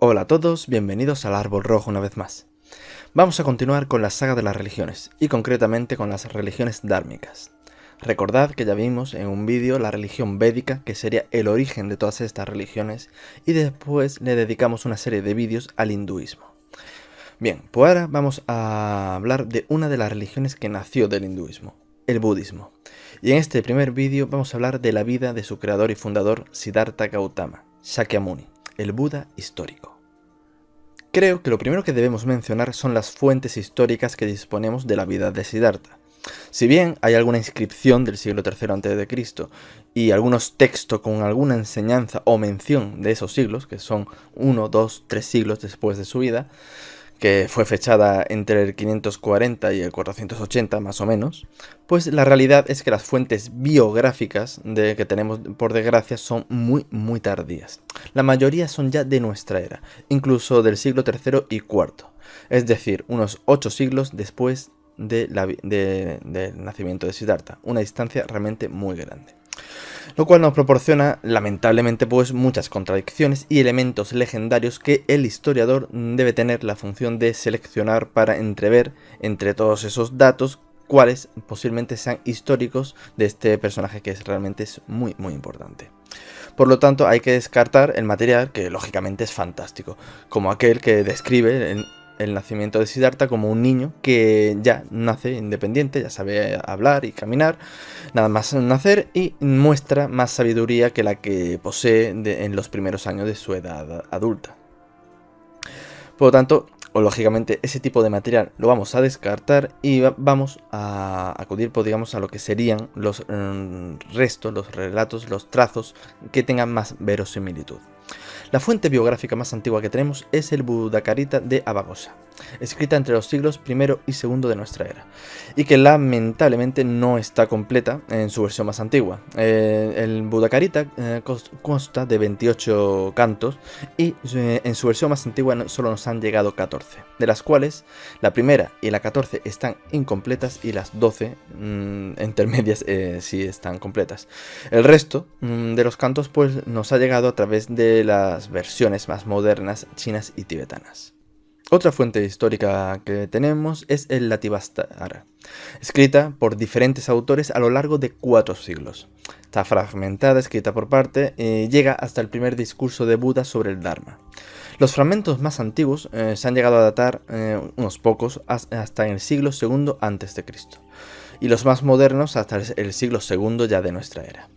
Hola a todos, bienvenidos al Árbol Rojo una vez más. Vamos a continuar con la saga de las religiones, y concretamente con las religiones dármicas. Recordad que ya vimos en un vídeo la religión védica, que sería el origen de todas estas religiones, y después le dedicamos una serie de vídeos al hinduismo. Bien, pues ahora vamos a hablar de una de las religiones que nació del hinduismo, el budismo. Y en este primer vídeo vamos a hablar de la vida de su creador y fundador, Siddhartha Gautama, Shakyamuni, el Buda histórico. Creo que lo primero que debemos mencionar son las fuentes históricas que disponemos de la vida de Siddhartha. Si bien hay alguna inscripción del siglo III a.C. y algunos textos con alguna enseñanza o mención de esos siglos, que son 1, 2, 3 siglos después de su vida, que fue fechada entre el 540 y el 480 más o menos, pues la realidad es que las fuentes biográficas que tenemos, por desgracia, son muy tardías. La mayoría son ya de nuestra era, incluso del siglo III y IV, es decir, unos 8 siglos después del nacimiento de Siddhartha, una distancia realmente muy grande. Lo cual nos proporciona, lamentablemente, pues muchas contradicciones y elementos legendarios que el historiador debe tener la función de seleccionar para entrever entre todos esos datos cuáles posiblemente sean históricos de este personaje que realmente es muy importante. Por lo tanto, hay que descartar el material que lógicamente es fantástico, como aquel que describe el nacimiento de Siddhartha como un niño que ya nace independiente, ya sabe hablar y caminar, nada más nacer, y muestra más sabiduría que la que posee en los primeros años de su edad adulta. Por lo tanto, lógicamente, ese tipo de material lo vamos a descartar y vamos a acudir, pues, digamos, a lo que serían los restos, los relatos, los trazos que tengan más verosimilitud. La fuente biográfica más antigua que tenemos es el Buddhakarita de Abhaghosa, escrita entre los siglos I y II de nuestra era, y que lamentablemente no está completa en su versión más antigua. El Buddhakarita consta de 28 cantos y en su versión más antigua solo nos han llegado 14, de las cuales la primera y la 14 están incompletas y las 12 intermedias sí están completas. El resto de los cantos pues nos ha llegado a través de las versiones más modernas chinas y tibetanas. Otra fuente histórica que tenemos es el Lativastara, escrita por diferentes autores a lo largo de 4 siglos. Está fragmentada, escrita por parte, y llega hasta el primer discurso de Buda sobre el Dharma. Los fragmentos más antiguos se han llegado a datar unos pocos hasta en el siglo II a.C. y los más modernos hasta el siglo II ya de nuestra era.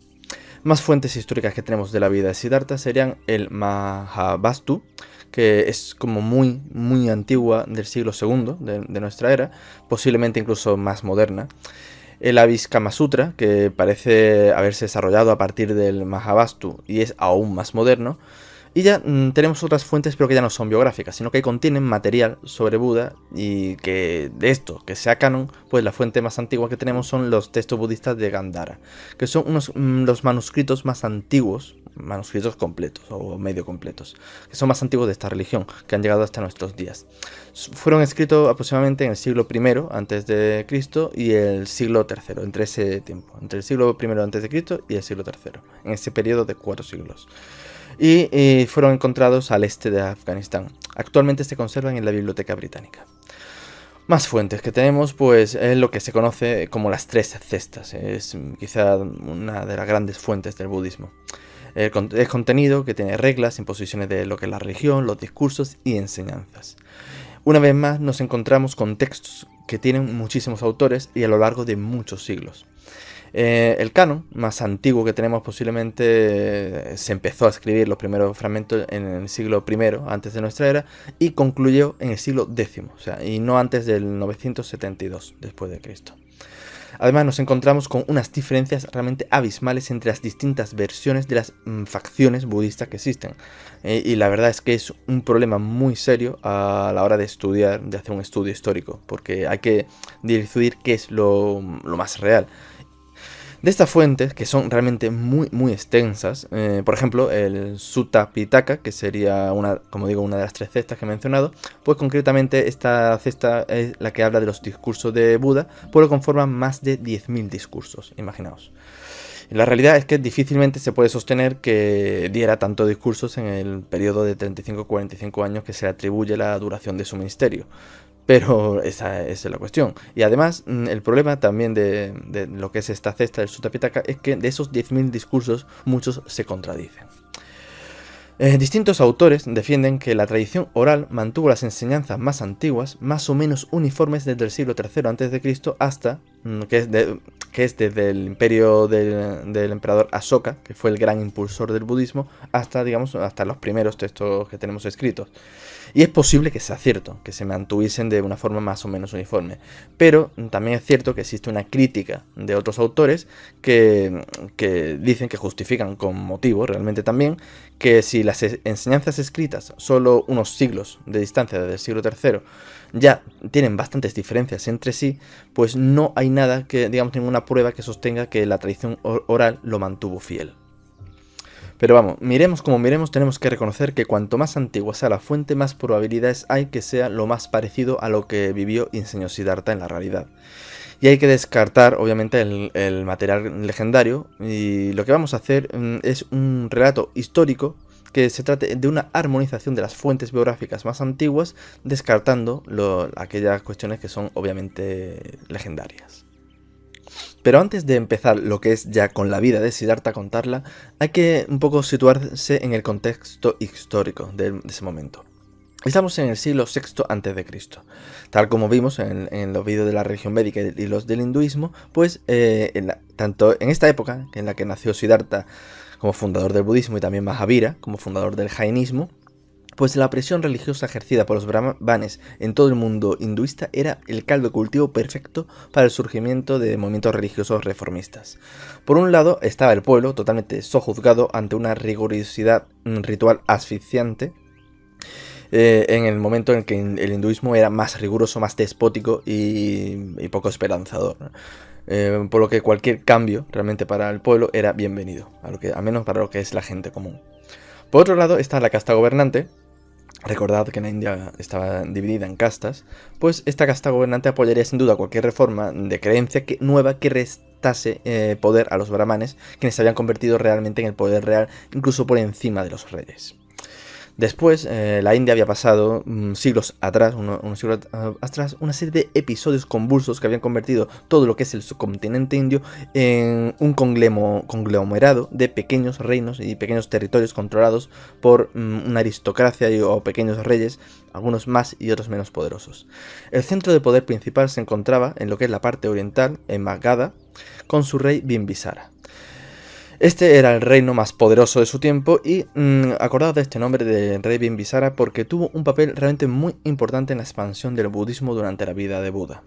Más fuentes históricas que tenemos de la vida de Siddhartha serían el Mahabhastu, que es como muy antigua, del siglo II de nuestra era, posiblemente incluso más moderna. El Abhikamasutra, que parece haberse desarrollado a partir del Mahabhastu y es aún más moderno. Y ya tenemos otras fuentes, pero que ya no son biográficas, sino que contienen material sobre Buda, y que de esto, que sea canon, pues la fuente más antigua que tenemos son los textos budistas de Gandhara, que son los manuscritos más antiguos, manuscritos completos o medio completos, que son más antiguos de esta religión, que han llegado hasta nuestros días. Fueron escritos aproximadamente en el siglo I antes de Cristo y el siglo III, entre ese tiempo, entre el siglo I antes de Cristo y el siglo III, en ese periodo de 4 siglos. Y fueron encontrados al este de Afganistán. Actualmente se conservan en la Biblioteca Británica. Más fuentes que tenemos, pues es lo que se conoce como las 3 cestas. Es quizá una de las grandes fuentes del budismo. Es contenido que tiene reglas, imposiciones de lo que es la religión, los discursos y enseñanzas. Una vez más nos encontramos con textos que tienen muchísimos autores y a lo largo de muchos siglos. El canon más antiguo que tenemos posiblemente se empezó a escribir los primeros fragmentos en el siglo I antes de nuestra era y concluyó en el siglo X, o sea, y no antes del 972 después de Cristo. Además nos encontramos con unas diferencias realmente abismales entre las distintas versiones de las facciones budistas que existen. Y la verdad es que es un problema muy serio a la hora de estudiar, de hacer un estudio histórico, porque hay que decidir qué es lo más real. De estas fuentes, que son realmente muy extensas, por ejemplo, el Sutta Pitaka, que sería como digo, una de las 3 cestas que he mencionado, pues concretamente esta cesta es la que habla de los discursos de Buda, pues lo conforman más de 10.000 discursos, imaginaos. La realidad es que difícilmente se puede sostener que diera tantos discursos en el periodo de 35-45 años que se atribuye la duración de su ministerio. Pero esa es la cuestión. Y además, el problema también de lo que es esta cesta del Sutta Pitaka es que de esos 10.000 discursos, muchos se contradicen. Distintos autores defienden que la tradición oral mantuvo las enseñanzas más antiguas, más o menos uniformes desde el siglo III a.C. hasta, que es desde el imperio del emperador Asoka, que fue el gran impulsor del budismo, hasta, digamos, hasta los primeros textos que tenemos escritos. Y es posible que sea cierto, que se mantuviesen de una forma más o menos uniforme. Pero también es cierto que existe una crítica de otros autores que dicen, que justifican con motivo realmente también, que si las enseñanzas escritas solo unos siglos de distancia desde el siglo III ya tienen bastantes diferencias entre sí, pues no hay nada que, digamos, ninguna prueba que sostenga que la tradición oral lo mantuvo fiel. Pero vamos, miremos como miremos, tenemos que reconocer que cuanto más antigua sea la fuente, más probabilidades hay que sea lo más parecido a lo que vivió y enseñó Siddhartha en la realidad. Y hay que descartar, obviamente, el material legendario, y lo que vamos a hacer es un relato histórico que se trate de una armonización de las fuentes biográficas más antiguas, descartando aquellas cuestiones que son obviamente legendarias. Pero antes de empezar lo que es ya con la vida de Siddhartha, contarla, hay que un poco situarse en el contexto histórico de ese momento. Estamos en el siglo VI a.C. Tal como vimos en los vídeos de la religión védica y los del hinduismo, pues tanto en esta época en la que nació Siddhartha como fundador del budismo y también Mahavira como fundador del jainismo, pues la presión religiosa ejercida por los brahmanes en todo el mundo hinduista era el caldo de cultivo perfecto para el surgimiento de movimientos religiosos reformistas. Por un lado estaba el pueblo totalmente sojuzgado ante una rigurosidad ritual asfixiante, en el momento en que el hinduismo era más riguroso, más despótico y poco esperanzador, ¿no? Por lo que cualquier cambio realmente para el pueblo era bienvenido, al menos para lo que es la gente común. Por otro lado está la casta gobernante. Recordad que en la India estaba dividida en castas, pues esta casta gobernante apoyaría sin duda cualquier reforma de creencia nueva que restase poder a los brahmanes, quienes se habían convertido realmente en el poder real, incluso por encima de los reyes. Después, la India había pasado siglos atrás, una serie de episodios convulsos que habían convertido todo lo que es el subcontinente indio en un conglomerado de pequeños reinos y pequeños territorios controlados por una aristocracia o pequeños reyes, algunos más y otros menos poderosos. El centro de poder principal se encontraba en lo que es la parte oriental, en Magadha, con su rey Bimbisara. Este era el reino más poderoso de su tiempo y acordaos de este nombre de rey Bimbisara porque tuvo un papel realmente muy importante en la expansión del budismo durante la vida de Buda.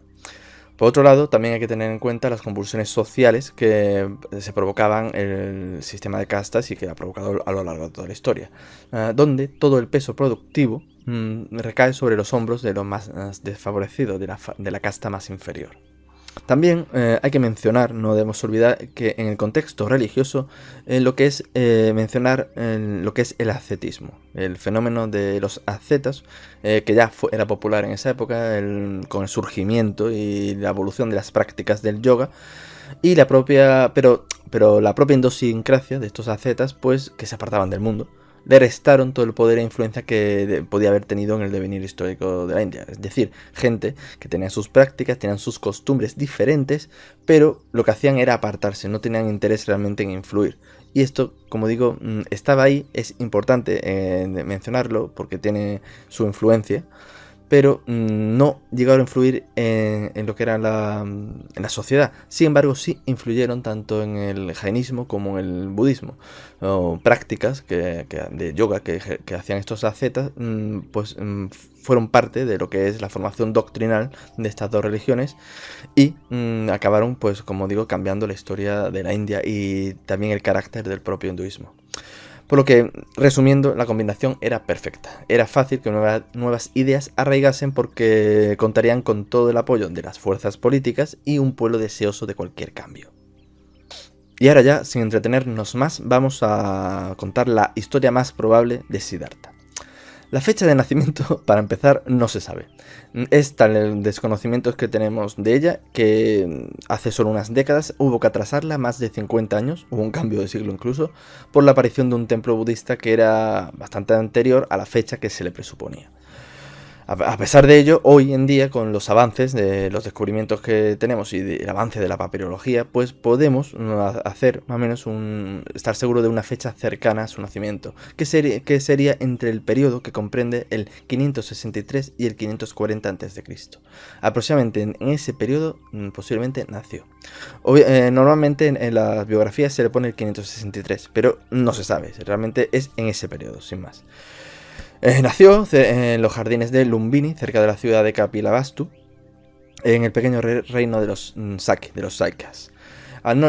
Por otro lado, también hay que tener en cuenta las convulsiones sociales que se provocaban el sistema de castas y que ha provocado a lo largo de toda la historia, donde todo el peso productivo recae sobre los hombros de los más desfavorecidos, de la casta más inferior. También hay que mencionar, no debemos olvidar, que en el contexto religioso lo que es mencionar lo que es el ascetismo, el fenómeno de los ascetas, que ya era popular en esa época con el surgimiento y la evolución de las prácticas del yoga, y la propia, pero la propia idiosincrasia de estos ascetas, pues que se apartaban del mundo, le restaron todo el poder e influencia que podía haber tenido en el devenir histórico de la India. Es decir, gente que tenía sus prácticas, tenían sus costumbres diferentes, pero lo que hacían era apartarse, no tenían interés realmente en influir. Y esto, como digo, estaba ahí, es importante mencionarlo porque tiene su influencia, pero no llegaron a influir en lo que era en la sociedad. Sin embargo, sí influyeron tanto en el jainismo como en el budismo. Prácticas de yoga que hacían estos ascetas, pues fueron parte de lo que es la formación doctrinal de estas dos religiones y acabaron, pues como digo, cambiando la historia de la India y también el carácter del propio hinduismo. Por lo que, resumiendo, la combinación era perfecta. Era fácil que nuevas ideas arraigasen porque contarían con todo el apoyo de las fuerzas políticas y un pueblo deseoso de cualquier cambio. Y ahora ya, sin entretenernos más, vamos a contar la historia más probable de Siddhartha. La fecha de nacimiento, para empezar, no se sabe. Es tal el desconocimiento que tenemos de ella que hace solo unas décadas hubo que atrasarla más de 50 años, hubo un cambio de siglo incluso, por la aparición de un templo budista que era bastante anterior a la fecha que se le presuponía. A pesar de ello, hoy en día, con los avances de los descubrimientos que tenemos y el avance de la papirología, pues podemos hacer más o menos estar seguro de una fecha cercana a su nacimiento, que sería entre el periodo que comprende el 563 y el 540 a.C. Aproximadamente en ese periodo posiblemente nació. Normalmente en las biografías se le pone el 563, pero no se sabe, realmente es en ese periodo, sin más. Nació en los jardines de Lumbini, cerca de la ciudad de Kapilavastu, en el pequeño reino de los Saki, de los Saikas.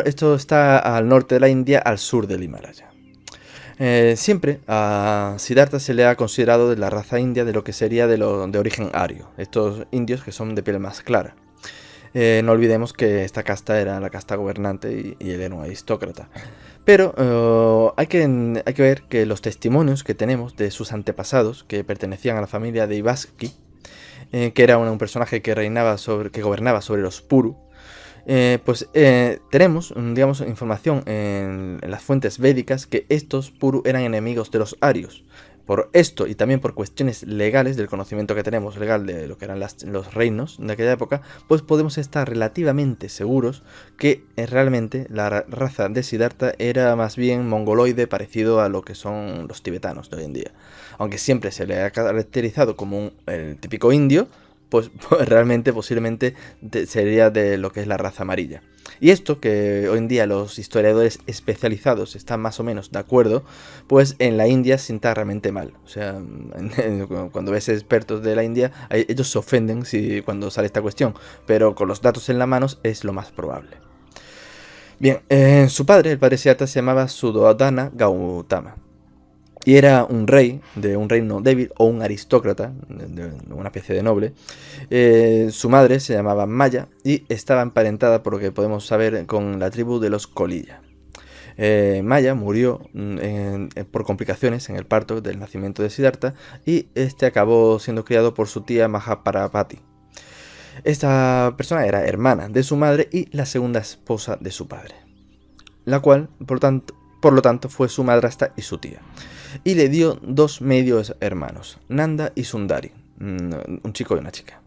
Esto está al norte de la India, al sur del Himalaya. Siempre a Siddhartha se le ha considerado de la raza india de lo que sería de origen ario, estos indios que son de piel más clara. No olvidemos que esta casta era la casta gobernante y él era un aristócrata. Pero hay que ver que los testimonios que tenemos de sus antepasados, que pertenecían a la familia de Ivaski, que era un personaje que gobernaba sobre los Puru, tenemos, digamos, información en las fuentes védicas que estos Puru eran enemigos de los arios. Por esto y también por cuestiones legales, del conocimiento que tenemos legal de lo que eran los reinos de aquella época, pues podemos estar relativamente seguros que realmente la raza de Siddhartha era más bien mongoloide, parecido a lo que son los tibetanos de hoy en día. Aunque siempre se le ha caracterizado como el típico indio, pues realmente posiblemente sería de lo que es la raza amarilla. Y esto, que hoy en día los historiadores especializados están más o menos de acuerdo, pues en la India sienta realmente mal. O sea, cuando ves expertos de la India, ellos se ofenden cuando sale esta cuestión, pero con los datos en la mano es lo más probable. Bien, su padre, el padre Siddhartha, se llamaba Suddhodana Gautama. Y era un rey de un reino débil o un aristócrata, de una especie de noble. Su madre se llamaba Maya y estaba emparentada, por lo que podemos saber, con la tribu de los Kolilla. Maya murió por complicaciones en el parto del nacimiento de Siddhartha y este acabó siendo criado por su tía Mahaparvati. Esta persona era hermana de su madre y la segunda esposa de su padre, la cual, por lo tanto, fue su madrastra y su tía. Y le dio dos medios hermanos, Nanda y Sundari, un chico y una chica.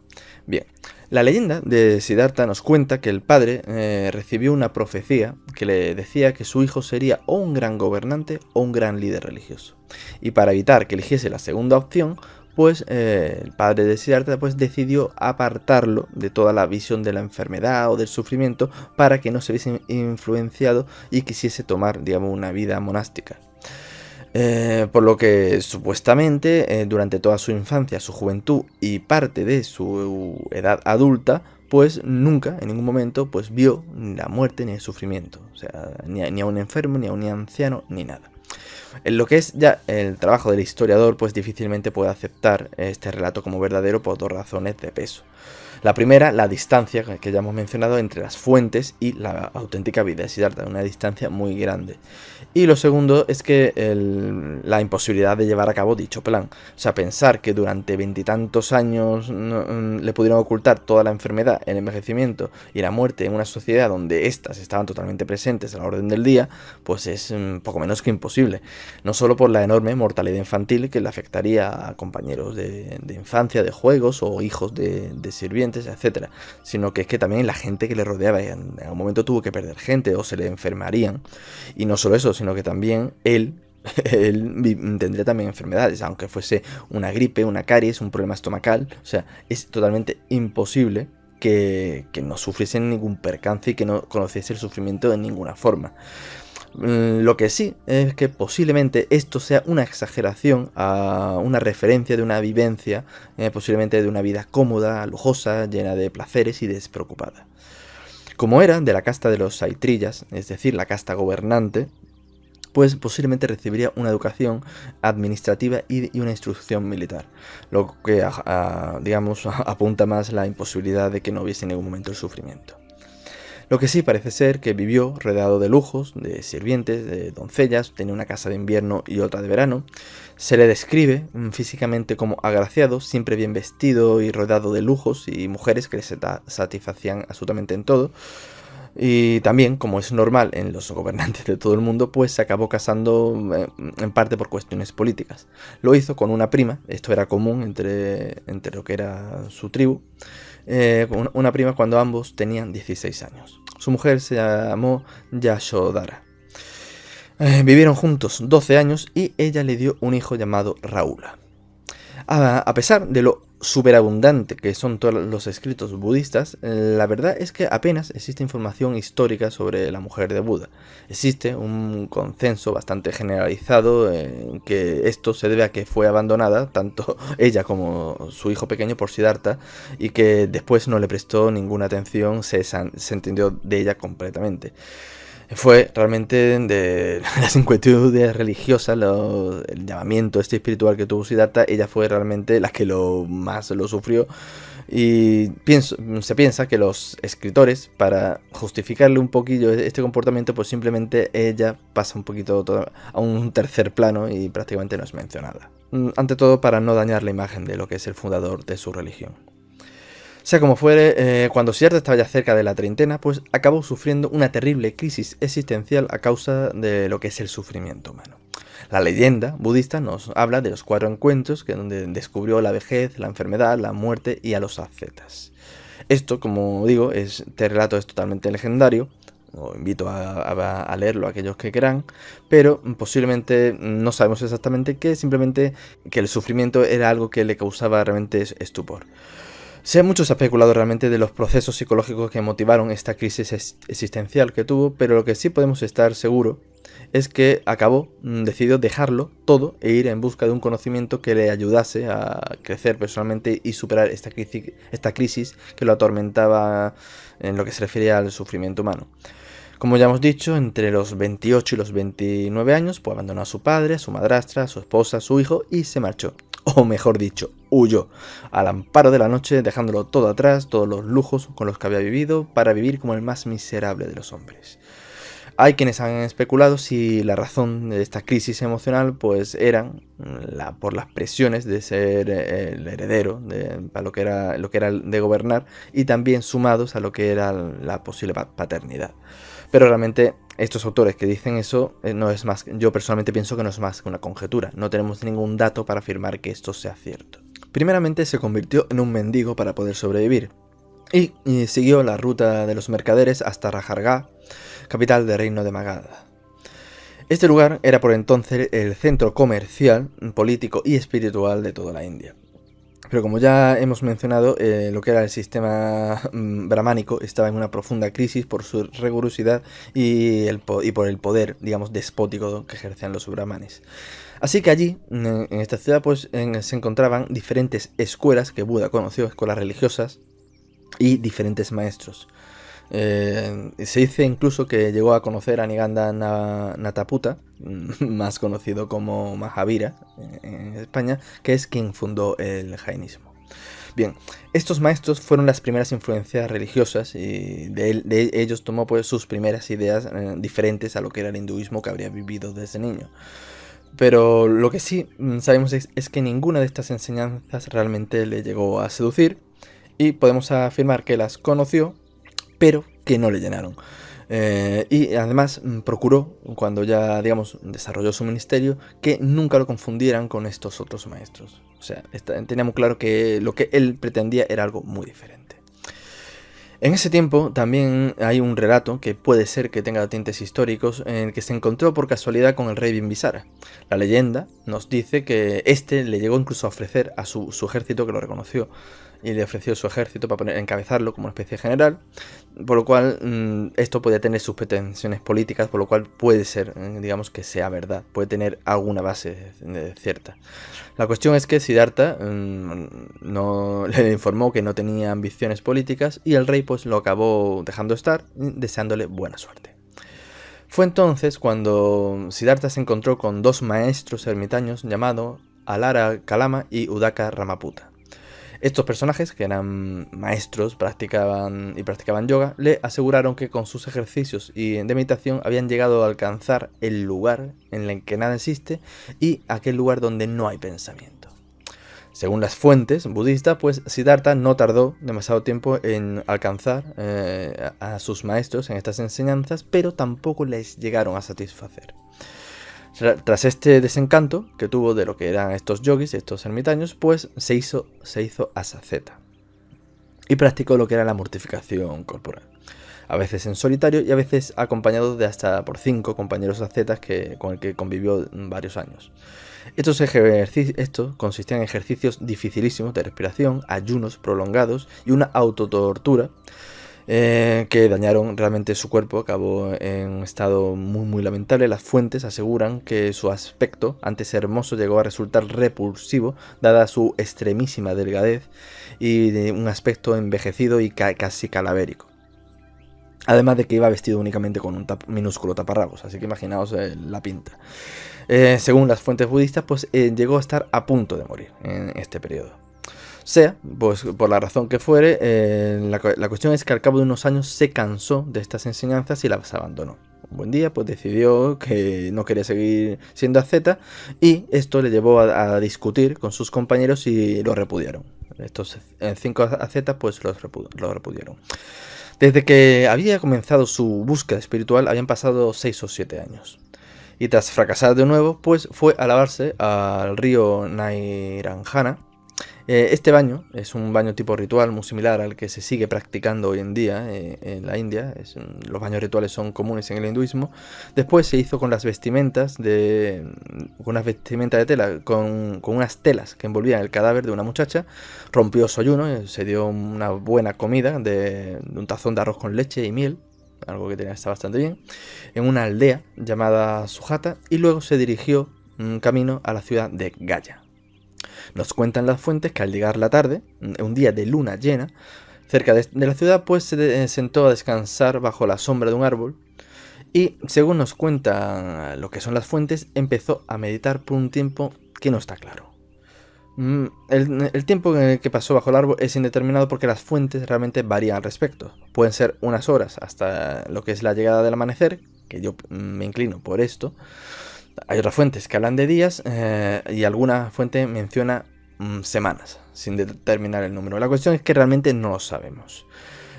Bien, la leyenda de Siddhartha nos cuenta que el padre recibió una profecía que le decía que su hijo sería o un gran gobernante o un gran líder religioso. Y para evitar que eligiese la segunda opción, pues el padre de Siddhartha decidió apartarlo de toda la visión de la enfermedad o del sufrimiento para que no se viese influenciado y quisiese tomar, digamos, una vida monástica. Por lo que supuestamente durante toda su infancia, su juventud y parte de su edad adulta, pues nunca, en ningún momento, pues vio ni la muerte ni el sufrimiento. O sea, ni a un enfermo, ni a un anciano, ni nada. En lo que es ya el trabajo del historiador, pues difícilmente puede aceptar este relato como verdadero por dos razones de peso. La primera, la distancia que ya hemos mencionado entre las fuentes y la auténtica vida de Siddhartha, una distancia muy grande. Y lo segundo es que la imposibilidad de llevar a cabo dicho plan. O sea, pensar que durante veintitantos años le pudieron ocultar toda la enfermedad, el envejecimiento y la muerte en una sociedad donde éstas estaban totalmente presentes a la orden del día, pues es poco menos que imposible. No solo por la enorme mortalidad infantil que le afectaría a compañeros de infancia, de juegos o hijos de sirvientes, etcétera, sino que es que también la gente que le rodeaba en algún momento tuvo que perder gente o se le enfermarían. Y no solo eso, sino que también él tendría también enfermedades, aunque fuese una gripe, una caries, un problema estomacal. O sea, es totalmente imposible que no sufriese ningún percance y que no conociese el sufrimiento de ninguna forma. Lo que sí es que posiblemente esto sea una exageración a una referencia de una vivencia, posiblemente de una vida cómoda, lujosa, llena de placeres y despreocupada. Como era de la casta de los Saitrillas, es decir, la casta gobernante, pues posiblemente recibiría una educación administrativa y una instrucción militar, lo que, digamos, apunta más la imposibilidad de que no hubiese en ningún momento el sufrimiento. Lo que sí parece ser que vivió rodeado de lujos, de sirvientes, de doncellas, tenía una casa de invierno y otra de verano. Se le describe físicamente como agraciado, siempre bien vestido y rodeado de lujos y mujeres que le satisfacían absolutamente en todo. Y también, como es normal en los gobernantes de todo el mundo, pues se acabó casando en parte por cuestiones políticas. Lo hizo con una prima, esto era común entre lo que era su tribu, una prima cuando ambos tenían 16 años. Su mujer se llamó Yashodhara. Vivieron juntos 12 años y ella le dio un hijo llamado Rahula. A pesar de lo superabundante que son todos los escritos budistas, la verdad es que apenas existe información histórica sobre la mujer de Buda. Existe un consenso bastante generalizado en que esto se debe a que fue abandonada, tanto ella como su hijo pequeño, por Siddhartha, y que después no le prestó ninguna atención, se entendió de ella completamente. Fue realmente de las inquietudes religiosas, el llamamiento espiritual que tuvo Siddhartha, ella fue realmente la que más lo sufrió. Y se piensa que los escritores, para justificarle un poquillo este comportamiento, pues simplemente ella pasa un poquito a un tercer plano y prácticamente no es mencionada. Ante todo, para no dañar la imagen de lo que es el fundador de su religión. Sea como fuere, cuando Siddhartha estaba ya cerca de la treintena, pues acabó sufriendo una terrible crisis existencial a causa de lo que es el sufrimiento humano. La leyenda budista nos habla de los 4 encuentros donde descubrió la vejez, la enfermedad, la muerte y a los ascetas. Esto, como digo, este relato es totalmente legendario. Os invito a leerlo a aquellos que quieran, pero posiblemente no sabemos exactamente qué, simplemente que el sufrimiento era algo que le causaba realmente estupor. Mucho se ha especulado realmente de los procesos psicológicos que motivaron esta crisis existencial que tuvo, pero lo que sí podemos estar seguros es que decidió dejarlo todo e ir en busca de un conocimiento que le ayudase a crecer personalmente y superar esta crisis que lo atormentaba en lo que se refería al sufrimiento humano. Como ya hemos dicho, entre los 28 y los 29 años, pues abandonó a su padre, a su madrastra, a su esposa, a su hijo y se marchó. O mejor dicho, huyó al amparo de la noche, dejándolo todo atrás, todos los lujos con los que había vivido, para vivir como el más miserable de los hombres. Hay quienes han especulado si la razón de esta crisis emocional pues eran por las presiones de ser el heredero a lo que era de gobernar, y también sumados a lo que era la posible paternidad. Pero realmente estos autores que dicen eso no es más, yo personalmente pienso que no es más que una conjetura. No tenemos ningún dato para afirmar que esto sea cierto. Primeramente se convirtió en un mendigo para poder sobrevivir y siguió la ruta de los mercaderes hasta Rajargá, capital del reino de Magadha. Este lugar era por entonces el centro comercial, político y espiritual de toda la India. Pero como ya hemos mencionado, lo que era el sistema brahmánico estaba en una profunda crisis por su rigurosidad y por el poder, digamos, despótico que ejercían los brahmanes. Así que allí, en esta ciudad, pues se encontraban diferentes escuelas que Buda conoció, escuelas religiosas y diferentes maestros. Se dice incluso que llegó a conocer a Niganda Nataputta, más conocido como Mahavira en España, que es quien fundó el jainismo. Bien, estos maestros fueron las primeras influencias religiosas y de ellos tomó pues sus primeras ideas diferentes a lo que era el hinduismo que habría vivido desde niño. Pero lo que sí sabemos es que ninguna de estas enseñanzas realmente le llegó a seducir, y podemos afirmar que las conoció, pero que no le llenaron. Y además procuró, cuando ya, digamos, desarrolló su ministerio, que nunca lo confundieran con estos otros maestros. O sea, tenía muy claro que lo que él pretendía era algo muy diferente. En ese tiempo también hay un relato que puede ser que tenga tintes históricos, en el que se encontró por casualidad con el rey Bimbisara. La leyenda nos dice que este le llegó incluso a ofrecer a su ejército, que lo reconoció, y le ofreció su ejército para encabezarlo como una especie de general, por lo cual esto podía tener sus pretensiones políticas, por lo cual puede ser, digamos, que sea verdad, puede tener alguna base cierta. La cuestión es que Siddhartha no le informó que no tenía ambiciones políticas, y el rey pues lo acabó dejando estar, deseándole buena suerte. Fue entonces cuando Siddhartha se encontró con 2 maestros ermitaños llamados Alara Kalama y Udaka Ramaputta. Estos personajes, que eran maestros, practicaban yoga, le aseguraron que con sus ejercicios y de meditación habían llegado a alcanzar el lugar en el que nada existe y aquel lugar donde no hay pensamiento. Según las fuentes budistas, pues Siddhartha no tardó demasiado tiempo en alcanzar a sus maestros en estas enseñanzas, pero tampoco les llegaron a satisfacer. Tras este desencanto que tuvo de lo que eran estos yogis, estos ermitaños, pues se hizo asceta y practicó lo que era la mortificación corporal, a veces en solitario y a veces acompañado de hasta por 5 compañeros ascetas con el que convivió varios años. Estos consistían en ejercicios dificilísimos de respiración, ayunos prolongados y una autotortura que dañaron realmente su cuerpo. Acabó en un estado muy lamentable. Las fuentes aseguran que su aspecto, antes hermoso, llegó a resultar repulsivo, dada su extremísima delgadez y de un aspecto envejecido y casi calavérico. Además de que iba vestido únicamente con un minúsculo taparrabos, así que imaginaos la pinta. Según las fuentes budistas, pues llegó a estar a punto de morir en este periodo. Sea, pues por la razón que fuere, la cuestión es que al cabo de unos años se cansó de estas enseñanzas y las abandonó. Un buen día pues decidió que no quería seguir siendo asceta y esto le llevó a discutir con sus compañeros y lo repudiaron. Estos 5 ascetas pues lo repudiaron. Desde que había comenzado su búsqueda espiritual habían pasado 6 o 7 años. Y tras fracasar de nuevo, pues fue a lavarse al río Nairanjana. Este baño es un baño tipo ritual muy similar al que se sigue practicando hoy en día en la India. Los baños rituales son comunes en el hinduismo. Después se hizo con las vestimentas unas vestimentas de tela, con unas telas que envolvían el cadáver de una muchacha. Rompió su ayuno, se dio una buena comida de un tazón de arroz con leche y miel, algo que está bastante bien, en una aldea llamada Sujata, y luego se dirigió camino a la ciudad de Gaya. Nos cuentan las fuentes que al llegar la tarde, un día de luna llena, cerca de la ciudad, pues se sentó a descansar bajo la sombra de un árbol y, según nos cuentan lo que son las fuentes, empezó a meditar por un tiempo que no está claro. El tiempo que pasó bajo el árbol es indeterminado porque las fuentes realmente varían al respecto. Pueden ser unas horas hasta lo que es la llegada del amanecer, que yo me inclino por esto. Hay otras fuentes que hablan de días y alguna fuente menciona semanas, sin determinar el número. La cuestión es que realmente no lo sabemos.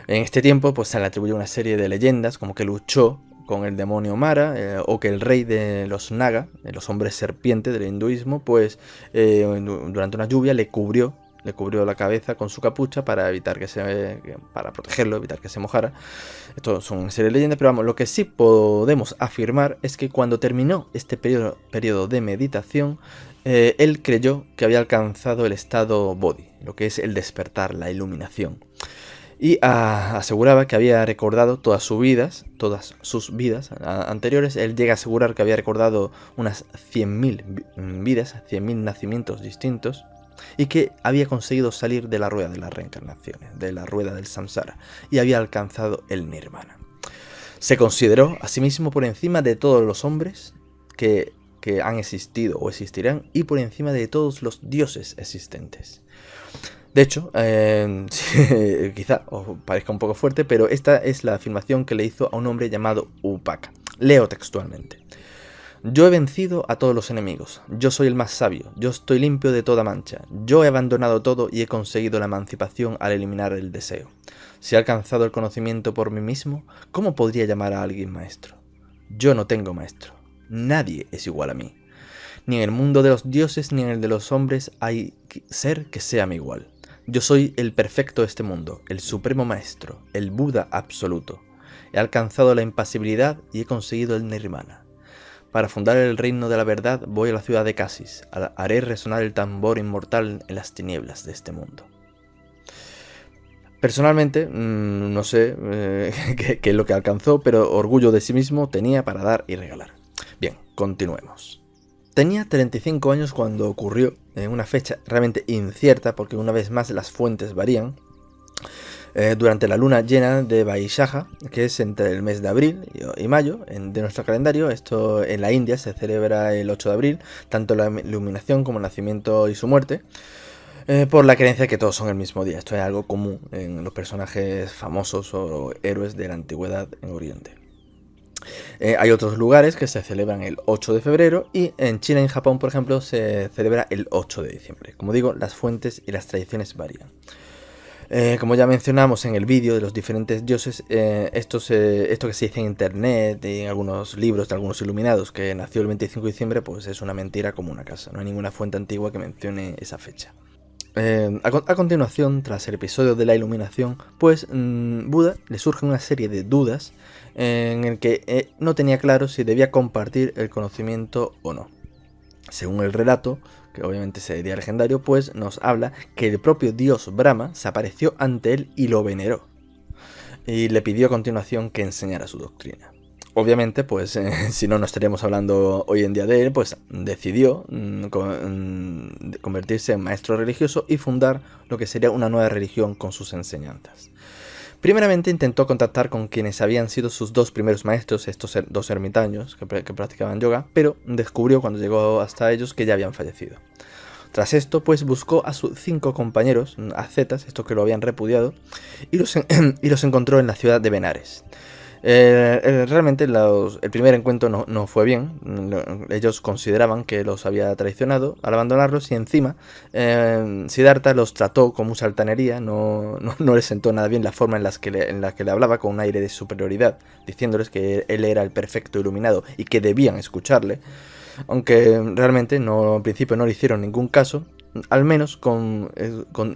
En este tiempo pues se le atribuye una serie de leyendas, como que luchó con el demonio Mara, o que el rey de los Naga, de los hombres serpiente del hinduismo, pues durante una lluvia le cubrió la cabeza con su capucha para protegerlo, evitar que se mojara. Esto son una serie de leyendas, pero vamos, lo que sí podemos afirmar es que cuando terminó este periodo de meditación, él creyó que había alcanzado el estado Bodhi, lo que es el despertar, la iluminación. Y aseguraba que había recordado todas sus vidas anteriores. Él llega a asegurar que había recordado unas 100.000 vidas, 100.000 nacimientos distintos, y que había conseguido salir de la rueda de las reencarnaciones, de la rueda del samsara, y había alcanzado el nirvana. Se consideró a sí mismo por encima de todos los hombres que han existido o existirán, y por encima de todos los dioses existentes. De hecho, quizá os parezca un poco fuerte, pero esta es la afirmación que le hizo a un hombre llamado Upaka. Leo textualmente. Yo he vencido a todos los enemigos, yo soy el más sabio, yo estoy limpio de toda mancha, yo he abandonado todo y he conseguido la emancipación al eliminar el deseo. Si he alcanzado el conocimiento por mí mismo, ¿cómo podría llamar a alguien maestro? Yo no tengo maestro, nadie es igual a mí. Ni en el mundo de los dioses ni en el de los hombres hay ser que sea mi igual. Yo soy el perfecto de este mundo, el supremo maestro, el Buda absoluto. He alcanzado la impasibilidad y he conseguido el nirvana. Para fundar el reino de la verdad voy a la ciudad de Casis. Haré resonar el tambor inmortal en las tinieblas de este mundo. Personalmente, no sé qué es lo que alcanzó, pero orgullo de sí mismo tenía para dar y regalar. Bien, continuemos. Tenía 35 años cuando ocurrió, en una fecha realmente incierta, porque una vez más las fuentes varían, durante la luna llena de Vaishaja, que es entre el mes de abril y mayo de nuestro calendario. Esto en la India se celebra el 8 de abril, tanto la iluminación como el nacimiento y su muerte. por la creencia que todos son el mismo día. Esto es algo común en los personajes famosos o héroes de la antigüedad en Oriente. Hay otros lugares que se celebran el 8 de febrero y en China y en Japón, por ejemplo, se celebra el 8 de diciembre. Como digo, las fuentes y las tradiciones varían. Como ya mencionamos en el vídeo de los diferentes dioses, esto que se dice en internet y en algunos libros de algunos iluminados que nació el 25 de diciembre, pues es una mentira como una casa. No hay ninguna fuente antigua que mencione esa fecha. A continuación, tras el episodio de la iluminación, pues Buda le surge una serie de dudas en el que no tenía claro si debía compartir el conocimiento o no. Según el relato, que obviamente sería legendario, pues nos habla que el propio dios Brahma se apareció ante él y lo veneró, y le pidió a continuación que enseñara su doctrina. Obviamente, pues si no estaríamos hablando hoy en día de él, pues decidió convertirse en maestro religioso y fundar lo que sería una nueva religión con sus enseñanzas. Primeramente intentó contactar con quienes habían sido sus dos primeros maestros, estos dos ermitaños que practicaban yoga, pero descubrió cuando llegó hasta ellos que ya habían fallecido. Tras esto, pues buscó a sus 5 compañeros, ascetas, estos que lo habían repudiado, y los encontró en la ciudad de Benares. Realmente el primer encuentro no fue bien. Ellos consideraban que los había traicionado al abandonarlos y encima Siddhartha los trató con mucha altanería. No les sentó nada bien la forma en la que le hablaba con un aire de superioridad, diciéndoles que él era el perfecto iluminado y que debían escucharle. Aunque realmente al principio no le hicieron ningún caso, al menos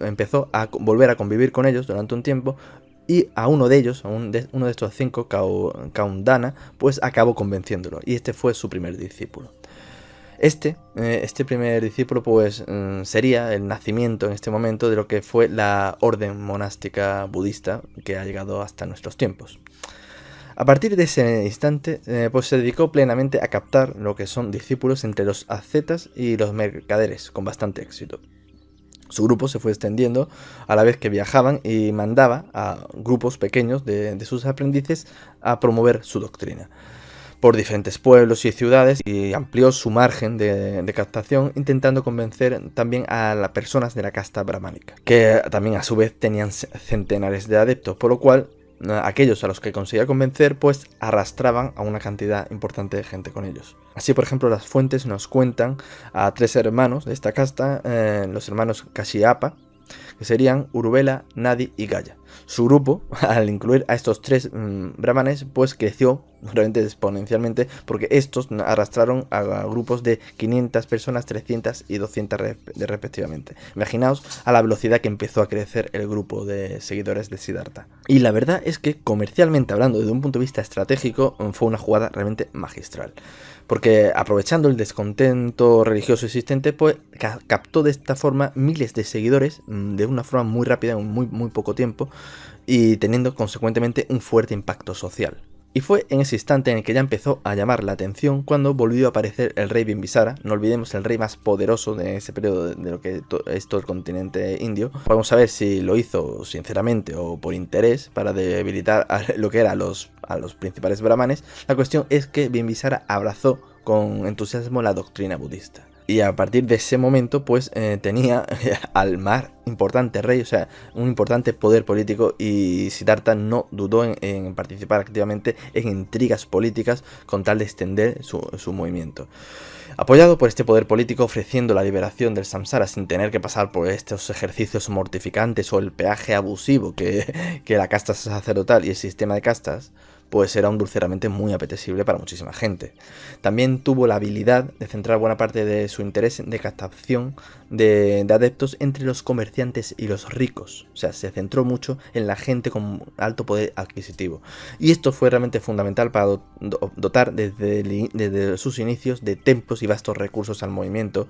empezó a volver a convivir con ellos durante un tiempo. Y a uno de ellos, uno de estos 5, Kaundana, pues acabó convenciéndolo. Y este fue su primer discípulo. Este primer discípulo pues sería el nacimiento en este momento de lo que fue la orden monástica budista que ha llegado hasta nuestros tiempos. A partir de ese instante, pues se dedicó plenamente a captar lo que son discípulos entre los ascetas y los mercaderes, con bastante éxito. Su grupo se fue extendiendo a la vez que viajaban y mandaba a grupos pequeños de sus aprendices a promover su doctrina por diferentes pueblos y ciudades, y amplió su margen de captación, intentando convencer también a las personas de la casta brahmánica, que también a su vez tenían centenares de adeptos, por lo cual aquellos a los que conseguía convencer pues arrastraban a una cantidad importante de gente con ellos. Así, por ejemplo, las fuentes nos cuentan a 3 hermanos de esta casta, los hermanos Kashyapa, que serían Uruvela, Nadi y Gaya. Su grupo, al incluir a estos 3 brahmanes, pues creció realmente exponencialmente, porque estos arrastraron a grupos de 500 personas, 300 y 200 respectivamente. Imaginaos a la velocidad que empezó a crecer el grupo de seguidores de Siddhartha. Y la verdad es que, comercialmente hablando, desde un punto de vista estratégico, fue una jugada realmente magistral. Porque aprovechando el descontento religioso existente, pues captó de esta forma miles de seguidores de una forma muy rápida, en muy poco tiempo, y teniendo consecuentemente un fuerte impacto social. Y fue en ese instante en el que ya empezó a llamar la atención cuando volvió a aparecer el rey Bimbisara, no olvidemos el rey más poderoso de ese periodo de lo que es todo el continente indio. Vamos a ver si lo hizo sinceramente o por interés para debilitar a lo que era a los principales brahmanes. La cuestión es que Bimbisara abrazó con entusiasmo la doctrina budista. Y a partir de ese momento, pues tenía al más importante rey, o sea, un importante poder político, y Siddhartha no dudó en participar activamente en intrigas políticas con tal de extender su movimiento. Apoyado por este poder político, ofreciendo la liberación del samsara sin tener que pasar por estos ejercicios mortificantes o el peaje abusivo que la casta sacerdotal y el sistema de castas, pues era un dulce realmente muy apetecible para muchísima gente. También tuvo la habilidad de centrar buena parte de su interés de captación de adeptos entre los comerciantes y los ricos. O sea, se centró mucho en la gente con alto poder adquisitivo. Y esto fue realmente fundamental para dotar desde sus inicios de templos y vastos recursos al movimiento,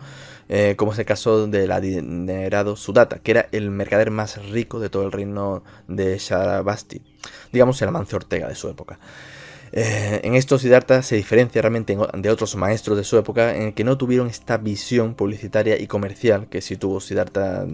como es el caso del adinerado Sudatta, que era el mercader más rico de todo el reino de Shravasti, digamos el Amancio Ortega de su época. En esto Siddhartha se diferencia realmente de otros maestros de su época, en el que no tuvieron esta visión publicitaria y comercial que sí tuvo Siddhartha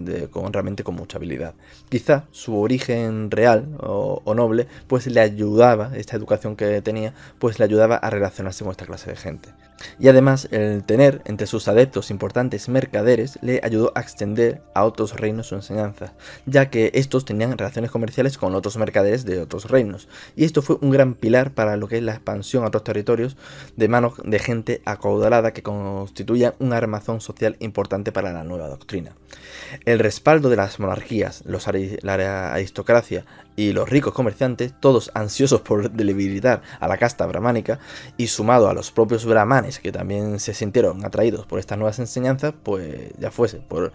realmente con mucha habilidad. Quizá su origen real o noble pues le ayudaba, esta educación que tenía, pues le ayudaba a relacionarse con esta clase de gente. Y además, el tener entre sus adeptos importantes mercaderes le ayudó a extender a otros reinos su enseñanza, ya que estos tenían relaciones comerciales con otros mercaderes de otros reinos. Y esto fue un gran pilar para lo que es la expansión a otros territorios de manos de gente acaudalada que constituía un armazón social importante para la nueva doctrina. El respaldo de las monarquías, la aristocracia y los ricos comerciantes, todos ansiosos por debilitar a la casta brahmánica, y sumado a los propios brahmanes que también se sintieron atraídos por estas nuevas enseñanzas, pues ya fuese por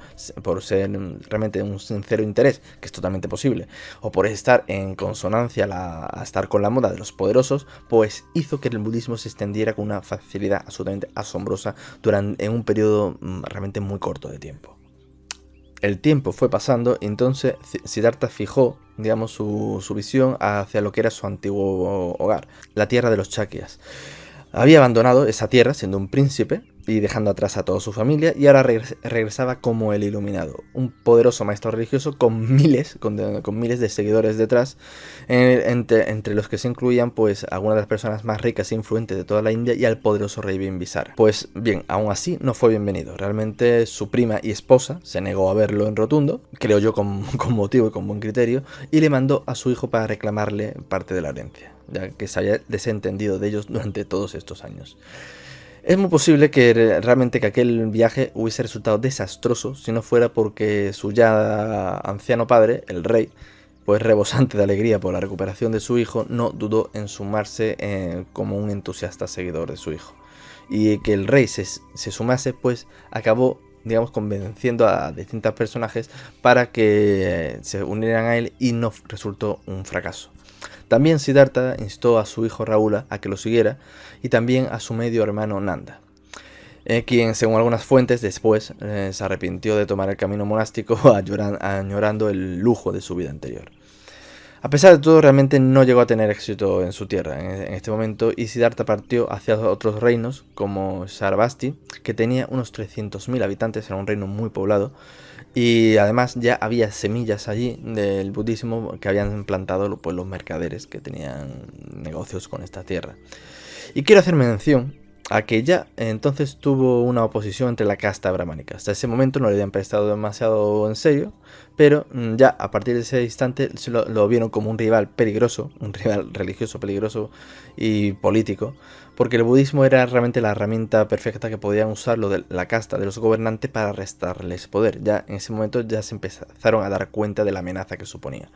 ser realmente un sincero interés, que es totalmente posible, o por estar en consonancia a estar con la moda de los poderosos, pues hizo que el budismo se extendiera con una facilidad absolutamente asombrosa en un periodo realmente muy corto de tiempo. El tiempo fue pasando y entonces Siddhartha fijó, digamos, su visión hacia lo que era su antiguo hogar, la tierra de los Chakyas. Había abandonado esa tierra siendo un príncipe y dejando atrás a toda su familia, y ahora regresaba como el iluminado, un poderoso maestro religioso con miles de seguidores detrás, entre los que se incluían pues algunas de las personas más ricas e influentes de toda la India y al poderoso rey Bimbisara. Pues bien, aún así no fue bienvenido. Realmente su prima y esposa se negó a verlo en rotundo, creo yo con motivo y con buen criterio, y le mandó a su hijo para reclamarle parte de la herencia, ya que se había desentendido de ellos durante todos estos años. Es muy posible que realmente que aquel viaje hubiese resultado desastroso si no fuera porque su ya anciano padre, el rey, pues rebosante de alegría por la recuperación de su hijo, no dudó en sumarse como un entusiasta seguidor de su hijo. Y que el rey se sumase, pues acabó, digamos, convenciendo a distintos personajes para que se unieran a él, y no resultó un fracaso. También Siddhartha instó a su hijo Rahula a que lo siguiera, y también a su medio hermano Nanda, quien, según algunas fuentes, después se arrepintió de tomar el camino monástico, añorando el lujo de su vida anterior. A pesar de todo, realmente no llegó a tener éxito en su tierra en este momento, y Siddhartha partió hacia otros reinos como Sarvasti, que tenía unos 300.000 habitantes, era un reino muy poblado, y además ya había semillas allí del budismo que habían plantado pues, los mercaderes que tenían negocios con esta tierra. Y quiero hacer mención a que ya entonces tuvo una oposición entre la casta brahmánica. Hasta ese momento no le habían prestado demasiado en serio, pero ya a partir de ese instante lo vieron como un rival peligroso, un rival religioso peligroso y político, porque el budismo era realmente la herramienta perfecta que podían usar lo de la casta de los gobernantes para restarles poder. Ya en ese momento ya se empezaron a dar cuenta de la amenaza que suponía.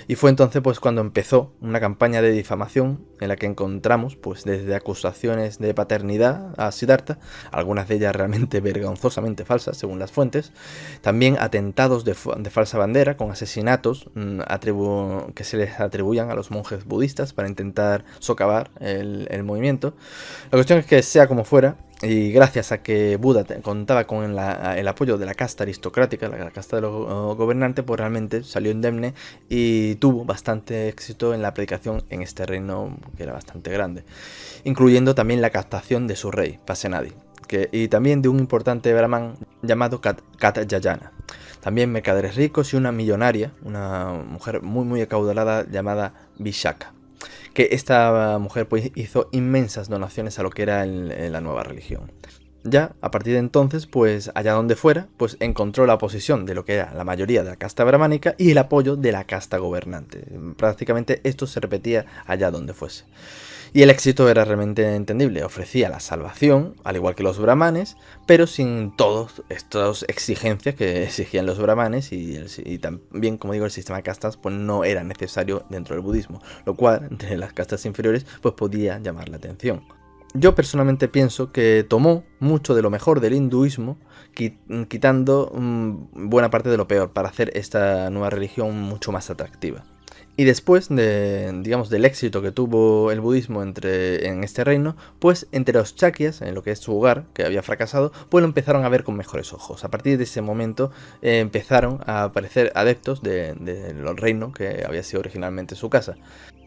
Y fue entonces pues cuando empezó una campaña de difamación en la que encontramos pues desde acusaciones de paternidad a Siddhartha, algunas de ellas realmente vergonzosamente falsas según las fuentes, también atentados de falsa bandera con asesinatos que se les atribuían a los monjes budistas para intentar socavar el movimiento. La cuestión es que sea como fuera, y gracias a que Buda contaba con el apoyo de la casta aristocrática, la casta de los gobernantes, pues realmente salió indemne y tuvo bastante éxito en la predicación en este reino que era bastante grande, incluyendo también la captación de su rey, Pasenadi, y también de un importante brahman llamado Katyayana. También mercaderes ricos y una millonaria, una mujer muy acaudalada llamada Vishaka, que esta mujer pues hizo inmensas donaciones a lo que era la nueva religión. Ya a partir de entonces, pues allá donde fuera, pues encontró la oposición de lo que era la mayoría de la casta brahmánica y el apoyo de la casta gobernante. Prácticamente esto se repetía allá donde fuese. Y el éxito era realmente entendible, ofrecía la salvación, al igual que los brahmanes, pero sin todas estas exigencias que exigían los brahmanes, y también, como digo, el sistema de castas pues no era necesario dentro del budismo, lo cual, entre las castas inferiores, pues podía llamar la atención. Yo personalmente pienso que tomó mucho de lo mejor del hinduismo, quitando buena parte de lo peor, para hacer esta nueva religión mucho más atractiva. Y después del éxito que tuvo el budismo en este reino, pues entre los Chakyas, en lo que es su hogar, que había fracasado, pues lo empezaron a ver con mejores ojos. A partir de ese momento empezaron a aparecer adeptos del reino que había sido originalmente su casa.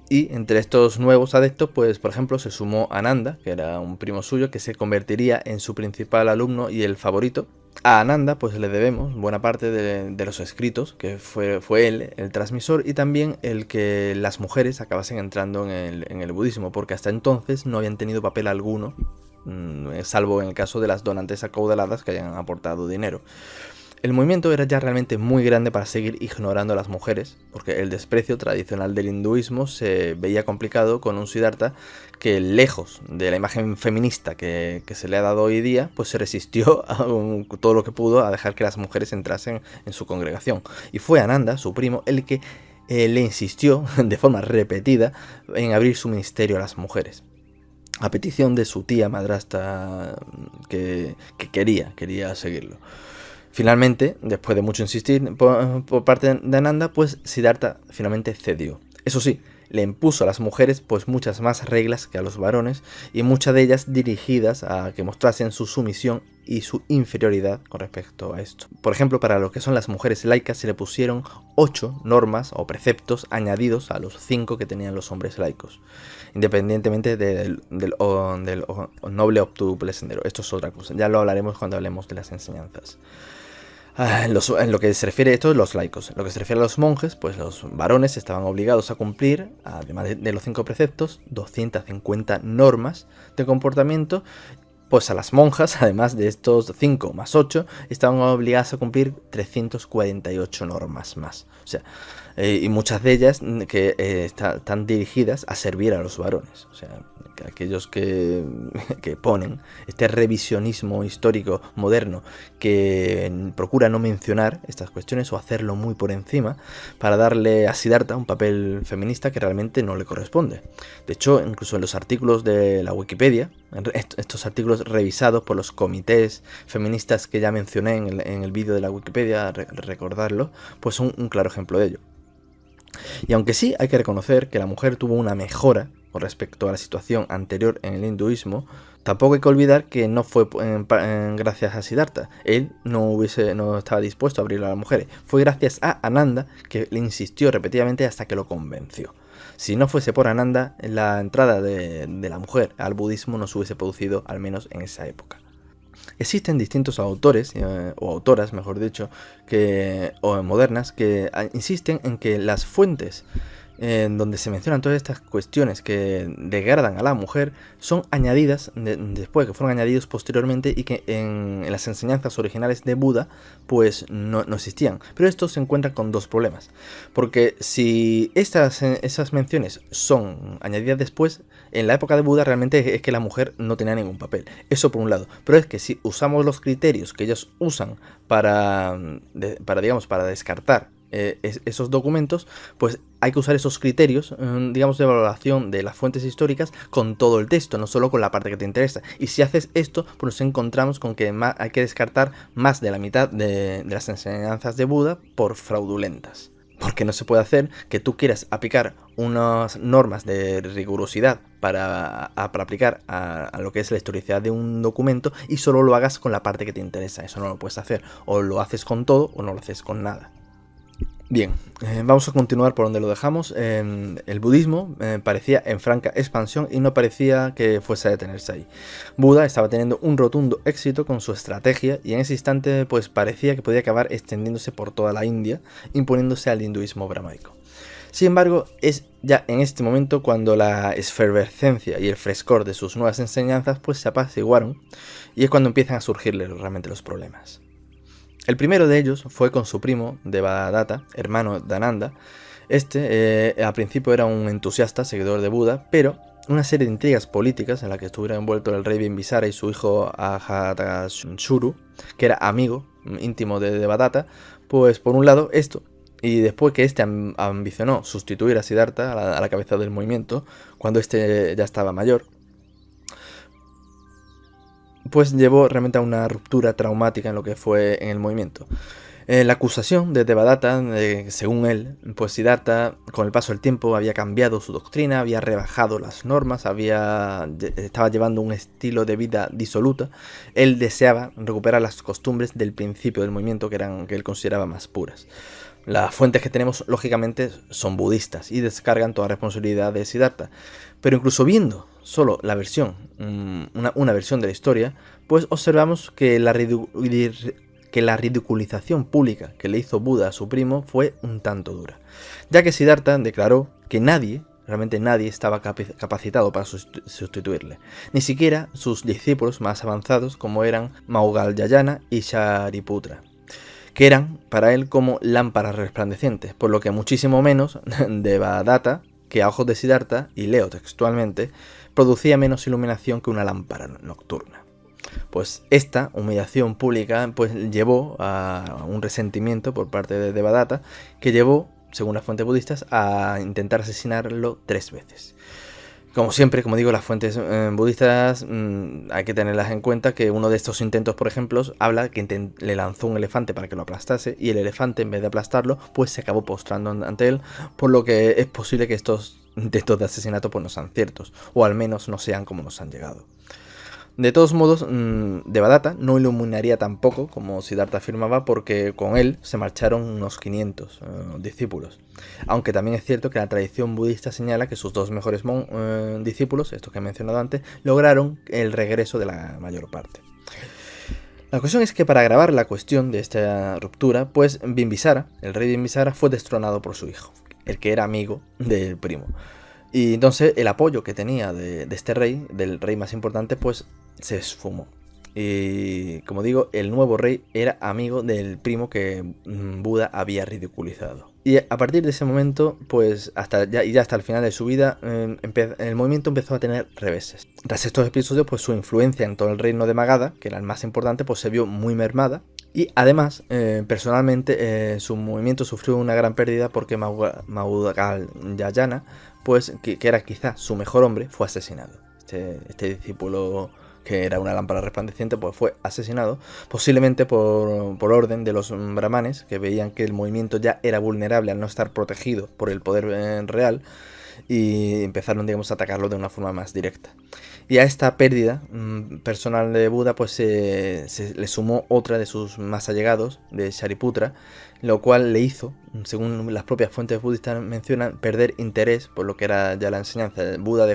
Y entre estos nuevos adeptos, pues por ejemplo, se sumó Ananda, que era un primo suyo, que se convertiría en su principal alumno y el favorito. A Ananda pues le debemos buena parte de los escritos, que fue él el transmisor, y también el que las mujeres acabasen entrando en el budismo, porque hasta entonces no habían tenido papel alguno salvo en el caso de las donantes acaudaladas que hayan aportado dinero. El movimiento era ya realmente muy grande para seguir ignorando a las mujeres, porque el desprecio tradicional del hinduismo se veía complicado con un Siddhartha que, lejos de la imagen feminista que se le ha dado hoy día, pues se resistió a todo lo que pudo a dejar que las mujeres entrasen en su congregación. Y fue Ananda, su primo, el que le insistió de forma repetida en abrir su ministerio a las mujeres, a petición de su tía madrastra que quería seguirlo. Finalmente, después de mucho insistir por parte de Ananda, pues Siddhartha finalmente cedió. Eso sí, le impuso a las mujeres pues muchas más reglas que a los varones, y muchas de ellas dirigidas a que mostrasen su sumisión y su inferioridad con respecto a esto. Por ejemplo, para lo que son las mujeres laicas se le pusieron 8 normas o preceptos añadidos a los 5 que tenían los hombres laicos, independientemente del noble obtuple sendero. Esto es otra cosa, ya lo hablaremos cuando hablemos de las enseñanzas. En lo que se refiere a esto, los laicos. En lo que se refiere a los monjes, pues los varones estaban obligados a cumplir, además de los 5 preceptos, 250 normas de comportamiento. Pues a las monjas, además de estos 5 más 8, estaban obligadas a cumplir 348 normas más. O sea, y muchas de ellas que están dirigidas a servir a los varones. O sea, que aquellos que ponen este revisionismo histórico moderno que procura no mencionar estas cuestiones o hacerlo muy por encima para darle a Siddhartha un papel feminista que realmente no le corresponde. De hecho, incluso en los artículos de la Wikipedia, estos artículos revisados por los comités feministas que ya mencioné en el vídeo de la Wikipedia, recordarlo, pues son un claro ejemplo de ello. Y aunque sí hay que reconocer que la mujer tuvo una mejora con respecto a la situación anterior en el hinduismo, tampoco hay que olvidar que no fue gracias a Siddhartha. Él no estaba dispuesto a abrirlo a las mujeres. Fue gracias a Ananda, que le insistió repetidamente hasta que lo convenció. Si no fuese por Ananda, la entrada de la mujer al budismo no se hubiese producido, al menos en esa época. Existen distintos autores, o autoras, mejor dicho, o modernas, que insisten en que las fuentes donde se mencionan todas estas cuestiones que degradan a la mujer son añadidas después, que fueron añadidos posteriormente, y que en las enseñanzas originales de Buda pues no existían. Pero esto se encuentra con dos problemas, porque si esas menciones son añadidas después, en la época de Buda realmente es que la mujer no tenía ningún papel. Eso por un lado. Pero es que si usamos los criterios que ellos usan para descartar esos documentos, pues hay que usar esos criterios, digamos, de evaluación de las fuentes históricas con todo el texto, no solo con la parte que te interesa. Y si haces esto, pues nos encontramos con que hay que descartar más de la mitad de las enseñanzas de Buda por fraudulentas. Porque no se puede hacer que tú quieras aplicar unas normas de rigurosidad para aplicar a lo que es la historicidad de un documento y solo lo hagas con la parte que te interesa. Eso no lo puedes hacer. O lo haces con todo o no lo haces con nada. Bien, vamos a continuar por donde lo dejamos. El budismo parecía en franca expansión y no parecía que fuese a detenerse ahí. Buda estaba teniendo un rotundo éxito con su estrategia y en ese instante pues parecía que podía acabar extendiéndose por toda la India, imponiéndose al hinduismo brahmaico. Sin embargo, es ya en este momento cuando la efervescencia y el frescor de sus nuevas enseñanzas pues se apaciguaron, y es cuando empiezan a surgirle realmente los problemas. El primero de ellos fue con su primo Devadatta, hermano de Ananda. Al principio era un entusiasta seguidor de Buda, pero una serie de intrigas políticas en las que estuvieron envueltos el rey Bimbisara y su hijo Ajatasattu, que era amigo íntimo de Devadatta, pues por un lado esto, y después que este ambicionó sustituir a Siddhartha a la cabeza del movimiento, cuando este ya estaba mayor, pues llevó realmente a una ruptura traumática en lo que fue en el movimiento. La acusación de Devadatta, según él, pues Siddhartha con el paso del tiempo había cambiado su doctrina, había rebajado las normas, estaba llevando un estilo de vida disoluta. Él deseaba recuperar las costumbres del principio del movimiento que él consideraba más puras. Las fuentes que tenemos, lógicamente, son budistas y descargan toda responsabilidad de Siddhartha. Pero incluso viendo solo la versión, una versión de la historia, pues observamos que la ridiculización pública que le hizo Buda a su primo fue un tanto dura, ya que Siddhartha declaró que nadie Realmente nadie estaba capacitado para sustituirle. Ni siquiera sus discípulos más avanzados como eran Maugalyayana y Shariputra, que eran para él como lámparas resplandecientes, por lo que muchísimo menos Devadatta, que a ojos de Siddhartha, y leo textualmente, producía menos iluminación que una lámpara nocturna. Pues esta humillación pública pues llevó a un resentimiento por parte de Devadatta, que llevó, según las fuentes budistas, a intentar asesinarlo 3 veces. Como siempre, como digo, las fuentes budistas hay que tenerlas en cuenta, que uno de estos intentos, por ejemplo, habla que le lanzó un elefante para que lo aplastase, y el elefante, en vez de aplastarlo, pues se acabó postrando ante él, por lo que es posible que estos intentos de asesinato pues no sean ciertos, o al menos no sean como nos han llegado. De todos modos, Devadatta no iluminaría tampoco, como Siddhartha afirmaba, porque con él se marcharon unos 500 discípulos. Aunque también es cierto que la tradición budista señala que sus 2 mejores discípulos, estos que he mencionado antes, lograron el regreso de la mayor parte. La cuestión es que para agravar la cuestión de esta ruptura, pues Bimbisara, el rey Bimbisara, fue destronado por su hijo, el que era amigo del primo. Y entonces el apoyo que tenía de este rey, del rey más importante, pues se esfumó. Y como digo, el nuevo rey era amigo del primo que Buda había ridiculizado. Y a partir de ese momento, pues hasta el final de su vida, el movimiento empezó a tener reveses. Tras estos episodios, pues su influencia en todo el reino de Magadha, que era el más importante, pues se vio muy mermada. Y además, personalmente, su movimiento sufrió una gran pérdida porque Maugalyayana, pues, que era quizá su mejor hombre, fue asesinado. Este discípulo, que era una lámpara resplandeciente, pues fue asesinado, posiblemente por orden de los brahmanes, que veían que el movimiento ya era vulnerable al no estar protegido por el poder real, y empezaron, digamos, a atacarlo de una forma más directa. Y a esta pérdida personal de Buda, pues se le sumó otra de sus más allegados, de Shariputra, lo cual le hizo, según las propias fuentes budistas mencionan, perder interés por lo que era ya la enseñanza. Buda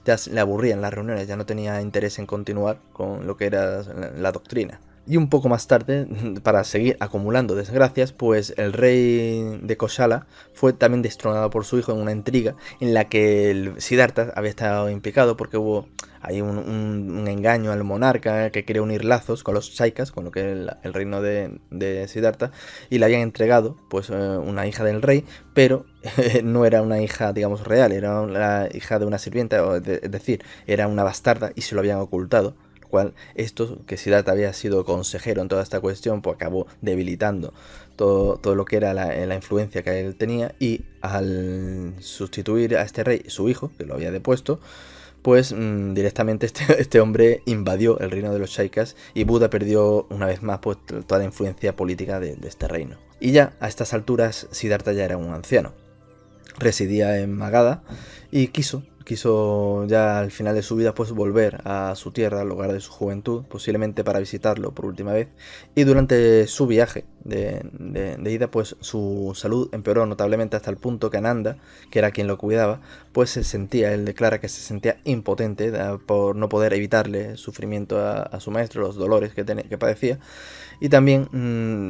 ya le aburrían las reuniones, ya no tenía interés en continuar con lo que era la doctrina. Y un poco más tarde, para seguir acumulando desgracias, pues el rey de Koshala fue también destronado por su hijo en una intriga en la que el Siddhartha había estado implicado, porque hubo ahí un engaño al monarca que quería unir lazos con los Shaikas, con lo que es el reino de Siddhartha, y le habían entregado pues una hija del rey, pero no era una hija, digamos, real, era la hija de una sirvienta, es decir, era una bastarda, y se lo habían ocultado. Cual esto, que Siddhartha había sido consejero en toda esta cuestión, pues acabó debilitando todo lo que era la influencia que él tenía, y al sustituir a este rey, su hijo, que lo había depuesto, pues directamente este hombre invadió el reino de los Shaikas, y Buda perdió una vez más pues toda la influencia política de este reino. Y ya a estas alturas Siddhartha ya era un anciano, residía en Magadha y quiso ya al final de su vida pues volver a su tierra, al lugar de su juventud, posiblemente para visitarlo por última vez, y durante su viaje de ida pues su salud empeoró notablemente hasta el punto que Ananda, que era quien lo cuidaba, pues él declara que se sentía impotente por no poder evitarle sufrimiento a su maestro, los dolores que padecía. Y también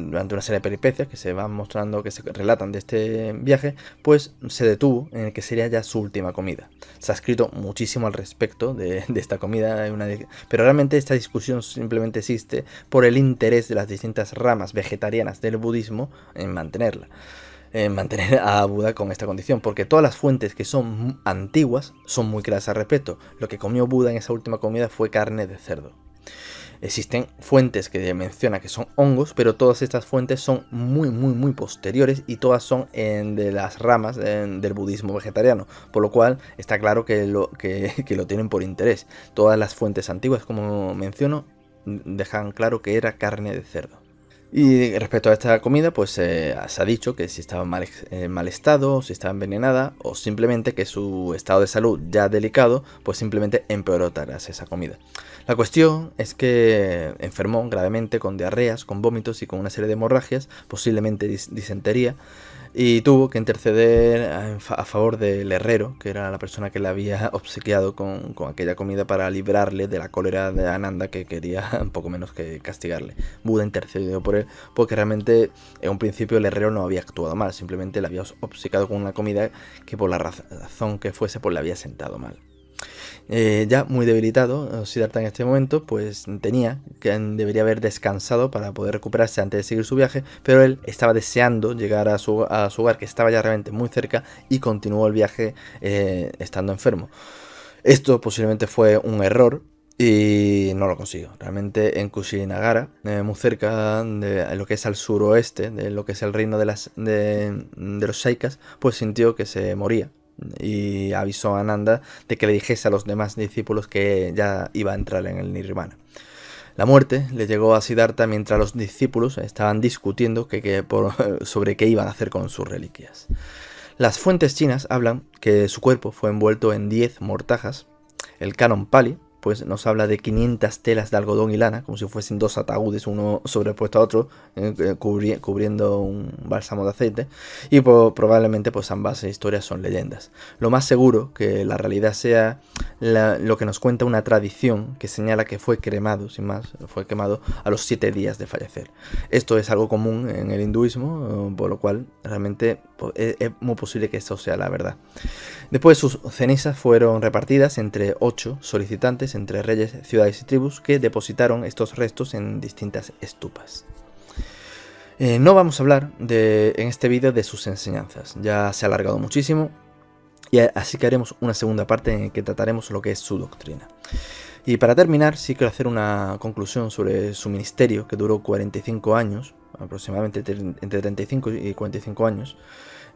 durante una serie de peripecias que se van mostrando, que se relatan de este viaje, pues se detuvo en el que sería ya su última comida. Se ha escrito muchísimo al respecto de esta comida, pero realmente esta discusión simplemente existe por el interés de las distintas ramas vegetarianas del budismo en mantener a Buda con esta condición, porque todas las fuentes que son antiguas son muy claras al respecto. Lo que comió Buda en esa última comida fue carne de cerdo. Existen fuentes que mencionan que son hongos, pero todas estas fuentes son muy posteriores, y todas son de las ramas del budismo vegetariano, por lo cual está claro que lo tienen por interés. Todas las fuentes antiguas, como menciono, dejan claro que era carne de cerdo. Y respecto a esta comida, pues se ha dicho que si estaba en mal estado, si estaba envenenada, o simplemente que su estado de salud ya delicado, pues simplemente empeoró tras esa comida. La cuestión es que enfermó gravemente con diarreas, con vómitos y con una serie de hemorragias, posiblemente disentería, y tuvo que interceder a favor del herrero, que era la persona que le había obsequiado con aquella comida, para librarle de la cólera de Ananda, que quería un poco menos que castigarle. Buda intercedió por él, porque realmente en un principio el herrero no había actuado mal, simplemente le había obcecado con una comida que por la razón que fuese pues le había sentado mal. Ya muy debilitado, Siddhartha en este momento pues debería haber descansado para poder recuperarse antes de seguir su viaje, pero él estaba deseando llegar a su hogar, que estaba ya realmente muy cerca, y continuó el viaje estando enfermo. Esto posiblemente fue un error y no lo consiguió. Realmente en Kushinagara, muy cerca de lo que es al suroeste, de lo que es el reino de los Shaikas, pues sintió que se moría y avisó a Ananda de que le dijese a los demás discípulos que ya iba a entrar en el Nirvana. La muerte le llegó a Siddhartha mientras los discípulos estaban discutiendo sobre qué iban a hacer con sus reliquias. Las fuentes chinas hablan que su cuerpo fue envuelto en 10 mortajas. El canon Pali pues nos habla de 500 telas de algodón y lana, como si fuesen 2 ataúdes, uno sobrepuesto a otro, cubriendo un bálsamo de aceite, y probablemente pues ambas historias son leyendas. Lo más seguro que la realidad sea lo que nos cuenta una tradición que señala que fue cremado, sin más, fue quemado a los 7 días de fallecer. Esto es algo común en el hinduismo, por lo cual realmente es muy posible que esto sea la verdad. Después sus cenizas fueron repartidas entre 8 solicitantes, entre reyes, ciudades y tribus, que depositaron estos restos en distintas estupas. No vamos a hablar en este vídeo de sus enseñanzas, ya se ha alargado muchísimo, y así que haremos una segunda parte en la que trataremos lo que es su doctrina. Y para terminar, sí quiero hacer una conclusión sobre su ministerio, que duró 45 años, aproximadamente entre 35 y 45 años,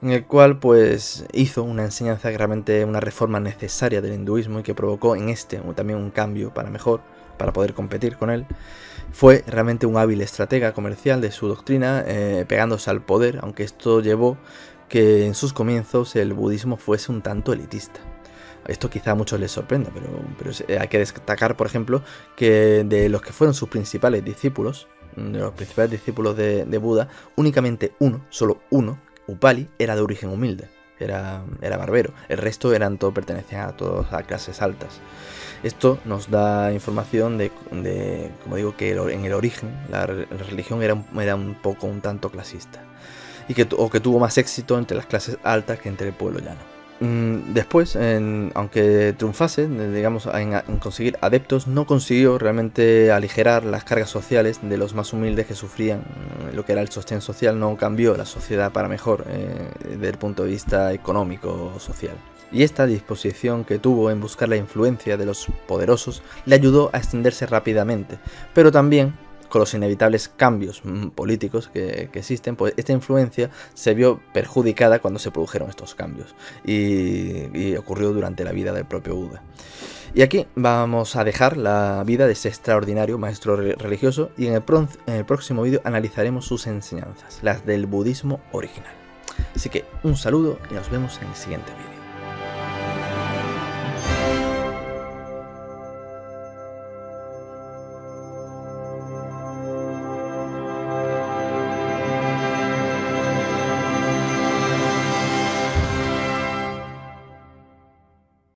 en el cual pues hizo una enseñanza, realmente una reforma necesaria del hinduismo, y que provocó en también un cambio para mejor, para poder competir con él. Fue realmente un hábil estratega comercial de su doctrina, pegándose al poder, aunque esto llevó que en sus comienzos el budismo fuese un tanto elitista. Esto quizá a muchos les sorprenda, pero hay que destacar, por ejemplo, que de los que fueron sus principales discípulos, de Buda, únicamente solo uno, Upali, era de origen humilde, era barbero. El resto pertenecían a clases altas. Esto nos da información de como digo, que en el origen la religión era un tanto clasista, y que tuvo más éxito entre las clases altas que entre el pueblo llano. Después, aunque triunfase, digamos, en conseguir adeptos, no consiguió realmente aligerar las cargas sociales de los más humildes que sufrían lo que era el sostén social. No cambió la sociedad para mejor desde el punto de vista económico o social. Y esta disposición que tuvo en buscar la influencia de los poderosos le ayudó a extenderse rápidamente, pero también, con los inevitables cambios políticos que existen, pues esta influencia se vio perjudicada cuando se produjeron estos cambios, y ocurrió durante la vida del propio Buda. Y aquí vamos a dejar la vida de ese extraordinario maestro religioso, y en el próximo vídeo analizaremos sus enseñanzas, las del budismo original. Así que un saludo y nos vemos en el siguiente vídeo.